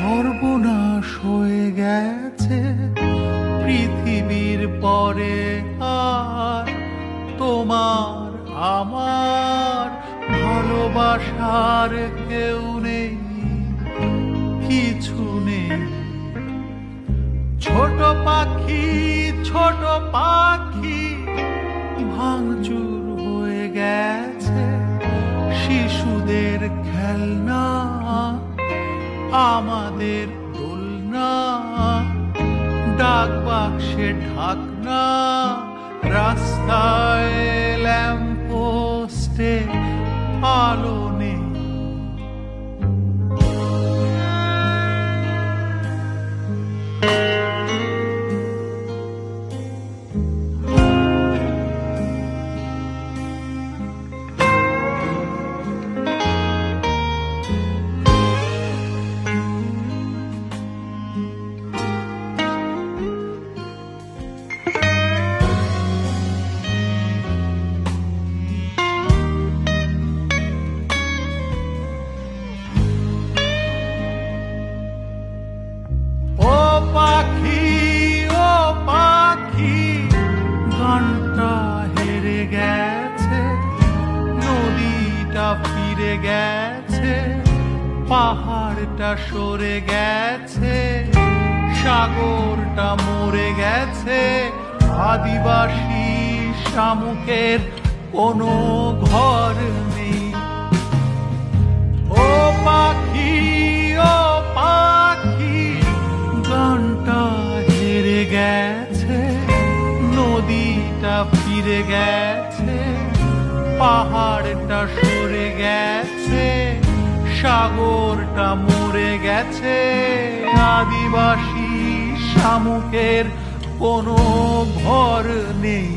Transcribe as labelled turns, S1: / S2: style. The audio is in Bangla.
S1: সর্বনাশ হয়ে গেছে পৃথিবীর পরে, আর তোমার আমার ভালোবাসার কেউ নেই, কিছু নেই। ছোট পাখি, ছোট পাখি ভাঙচুর হয়ে গেছে শিশুদের খেলনা, আমাদের দোলনা, ডাক বাক্সে ঢাকনা, রাস্তায় ল্যাম্পপোস্টে আলো নেই। ফিরে গেছে, পাহাড়টা সরে গেছে, সাগরটা মরে গেছে, আদিবাসী শামুকের কোনো ঘর নেই। ও পাখি, ও পাখি গানটা হেরে গেছে, নদীটা ফিরে গেছে, পাহাড়টা সরে গেছে, সাগরটা মরে গেছে, আদিবাসী শামুকের কোনো ঘর নেই।